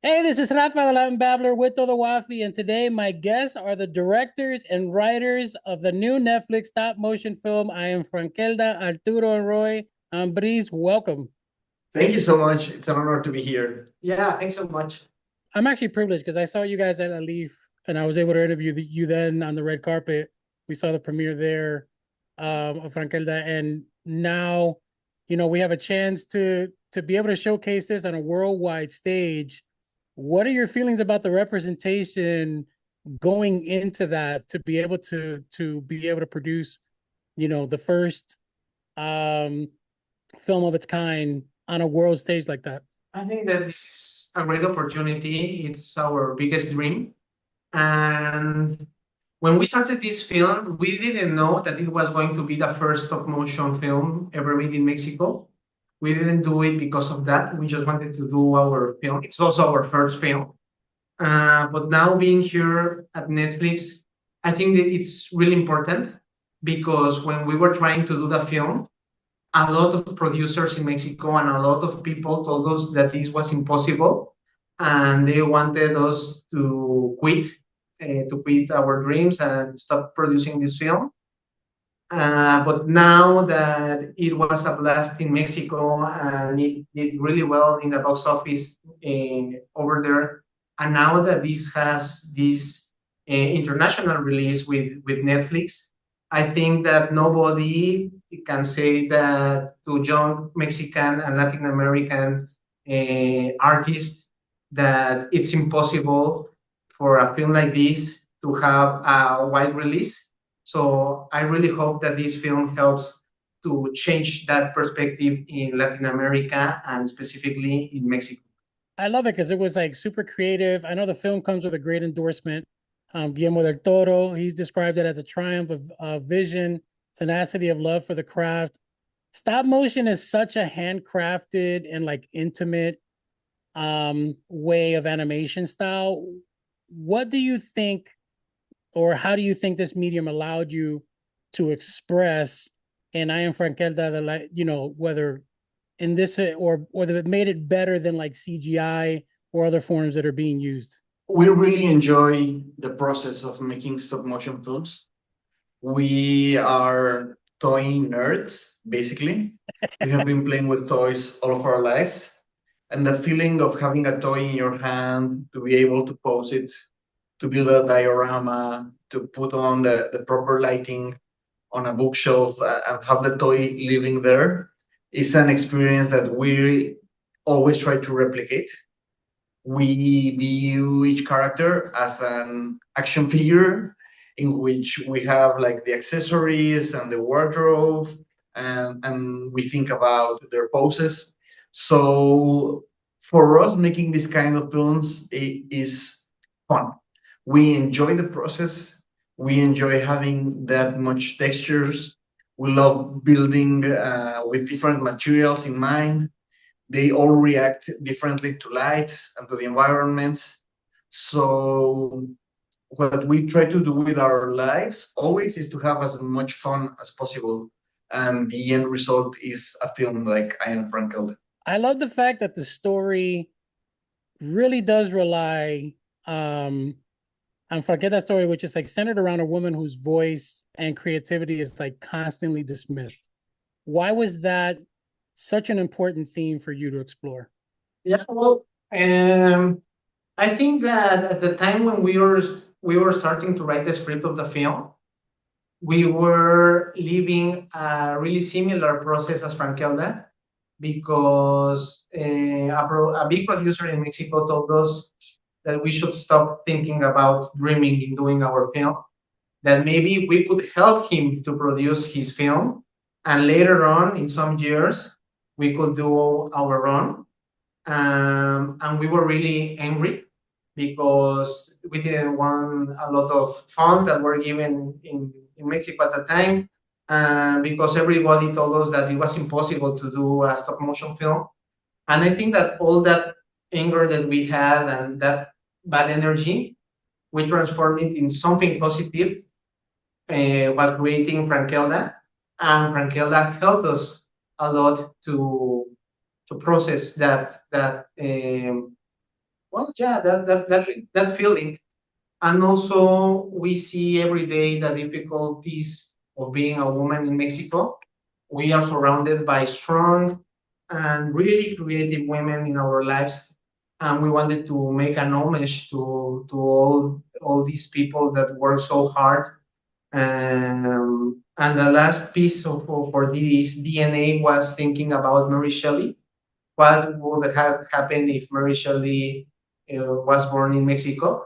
Hey, this is Rafa the Latin Babbler with Todo Wafi, and today my guests are the directors and writers of the new Netflix stop motion film I Am Frankelda, Arturo and Roy. Ambriz, welcome. Thank you so much. It's an honor to be here. Yeah, thanks so much. I'm actually privileged because I saw you guys at Leaf and I was able to interview you then on the red carpet. We saw the premiere there of Frankelda, and now, we have a chance to be able to showcase this on a worldwide stage. What are your feelings about the representation going into that to be able to produce, the first um film of its kind on a world stage like that? I think that this is a great opportunity. It's our biggest dream. And when we started this film, we didn't know that it was going to be the first stop motion film ever made in Mexico. We didn't do it because of that. We just wanted to do our film. It's also our first film. But now being here at Netflix, I think that it's really important because when we were trying to do the film, a lot of producers in Mexico and a lot of people told us that this was impossible, and they wanted us to quit our dreams and stop producing this film. But now that it was a blast in Mexico and it did really well in the box office over there, and now that this has this international release with Netflix, I think that nobody can say that to young Mexican and Latin American artists that it's impossible for a film like this to have a wide release. So I really hope that this film helps to change that perspective in Latin America and specifically in Mexico. I love it because it was like super creative. I know the film comes with a great endorsement. Guillermo del Toro, he's described it as a triumph of vision, tenacity of love for the craft. Stop motion is such a handcrafted and like intimate way of animation style. What do you think, or how do you think this medium allowed you to express in I Am Frankelda, the like, whether in this or whether it made it better than like CGI or other forms that are being used? We really enjoy the process of making stop motion films. We are toy nerds, basically. We have been playing with toys all of our lives. And the feeling of having a toy in your hand, to be able to pose it, to build a diorama, to put on the proper lighting on a bookshelf and have the toy living there is an experience that we always try to replicate. We view each character as an action figure in which we have like the accessories and the wardrobe, and we think about their poses. So for us, making this kind of films is fun. We enjoy the process. We enjoy having that much textures. We love building with different materials in mind. They all react differently to light and to the environments. So what we try to do with our lives always is to have as much fun as possible. And the end result is a film like I Am Frankelda. I love the fact that the story really does rely on forget that story, which is like centered around a woman whose voice and creativity is like constantly dismissed. Why was that such an important theme for you to explore? Yeah, well, I think that at the time when we were starting to write the script of the film, we were living a really similar process as Frankelda because a big producer in Mexico told us that we should stop thinking about dreaming in doing our film, that maybe we could help him to produce his film, and later on, in some years, we could do our own. And we were really angry because we didn't want a lot of funds that were given in Mexico at the time, because everybody told us that it was impossible to do a stop motion film. And I think that all that anger that we had and that bad energy, we transformed it in something positive while creating Frankelda. And Frankelda helped us a lot to process that Well, yeah, that feeling. And also, we see every day the difficulties of being a woman in Mexico. We are surrounded by strong and really creative women in our lives. And we wanted to make an homage to all these people that work so hard. And the last piece for this DNA was thinking about Mary Shelley. What would have happened if Mary Shelley was born in Mexico?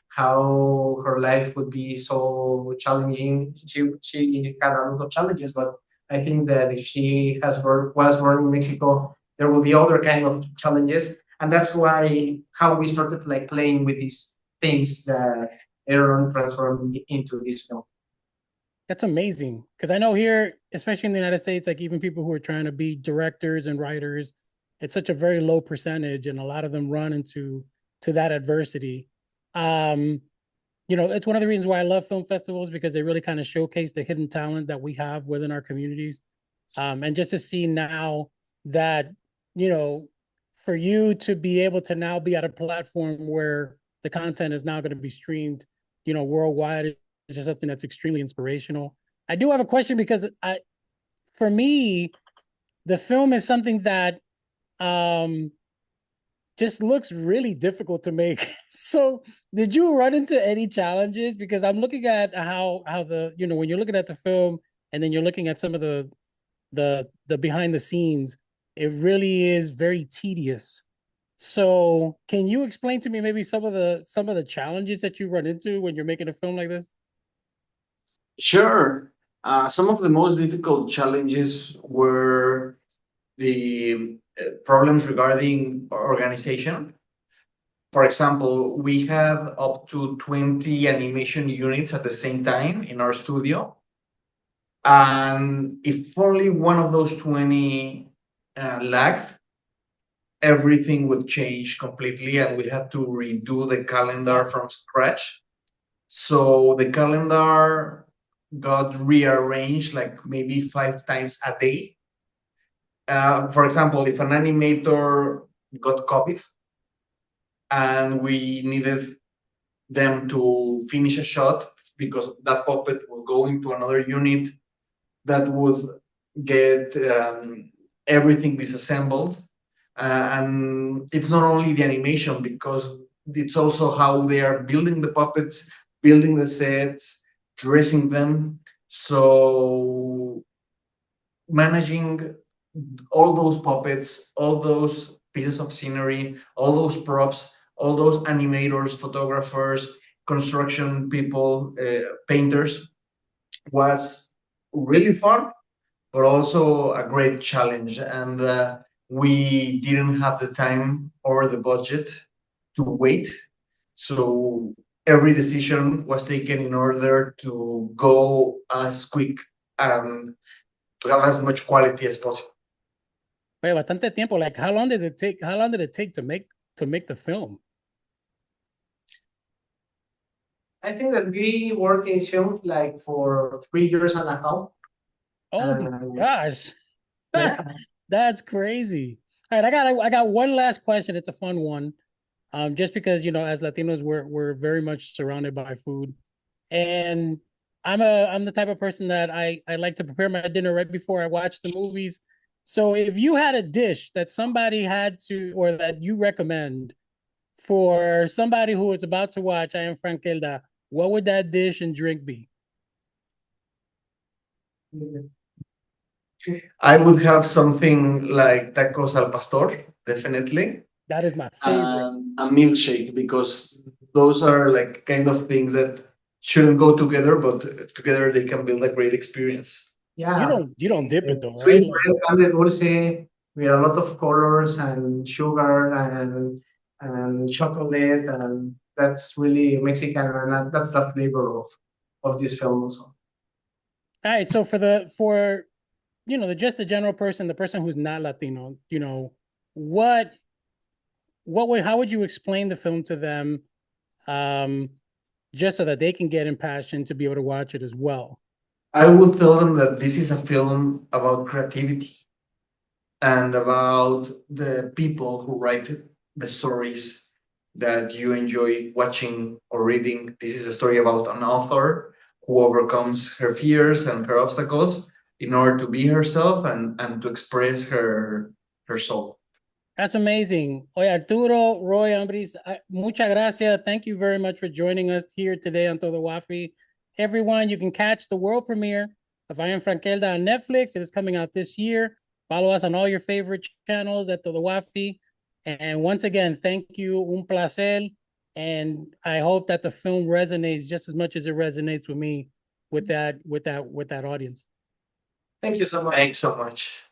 How her life would be so challenging. She had a lot of challenges, but I think that if she was born in Mexico, there will be other kind of challenges, and that's why how we started like playing with these things that Aaron transformed into this film. That's amazing. Because I know here, especially in the United States, like even people who are trying to be directors and writers, it's such a very low percentage, and a lot of them run into that adversity. It's one of the reasons why I love film festivals, because they really kind of showcase the hidden talent that we have within our communities. And just to see now that, for you to be able to now be at a platform where the content is now going to be streamed, worldwide, is just something that's extremely inspirational. I do have a question, because for me, the film is something that just looks really difficult to make. So did you run into any challenges? Because I'm looking at how when you're looking at the film and then you're looking at some of the behind the scenes, it really is very tedious. So can you explain to me maybe some of the challenges that you run into when you're making a film like this? Sure. Some of the most difficult challenges were the problems regarding organization. For example, we had up to 20 animation units at the same time in our studio. And if only one of those 20 lagged, everything would change completely, and we had to redo the calendar from scratch. So the calendar got rearranged like maybe 5 times a day. For example, if an animator got COVID and we needed them to finish a shot because that puppet will go into another unit, that would get everything disassembled. And it's not only the animation, because it's also how they are building the puppets, building the sets, dressing them. So managing all those puppets, all those pieces of scenery, all those props, all those animators, photographers, construction people, painters, was really fun, but also a great challenge. And we didn't have the time or the budget to wait. So every decision was taken in order to go as quick and to have as much quality as possible. Oye, bastante tiempo. Like, how long did it take to make the film? I think that we worked in film like for 3 years and a half. Oh my gosh. Yeah. That's crazy. All right, I got one last question. It's a fun one. Just because, as Latinos, we're very much surrounded by food. And I'm the type of person that I like to prepare my dinner right before I watch the movies. So if you had a dish that somebody had to, or that you recommend for somebody who is about to watch I Am Frankelda, what would that dish and drink be? I would have something like tacos al pastor, definitely. That is my favorite. A milkshake, because those are like kind of things that shouldn't go together, but together they can build a great experience. Yeah. You don't dip it though, Sweet right? bread and dulce with a lot of colors and sugar and chocolate, and that's really Mexican, and that's the flavor of this film also. All right, so for just the general person, the person who's not Latino, how would you explain the film to them, just so that they can get impassioned to be able to watch it as well? I would tell them that this is a film about creativity and about the people who write the stories, that you enjoy watching or reading. This is a story about an author who overcomes her fears and her obstacles in order to be herself and to express her soul. That's amazing. Oye, Arturo, Roy, Ambriz, muchas gracias. Thank you very much for joining us here today on Todo Wafi. Everyone, you can catch the world premiere of I Am Frankelda on Netflix. It is coming out this year. Follow us on all your favorite channels at Todo Wafi. And once again, thank you. Un placer. And I hope that the film resonates just as much as it resonates with me with that audience. Thank you so much. Thanks so much.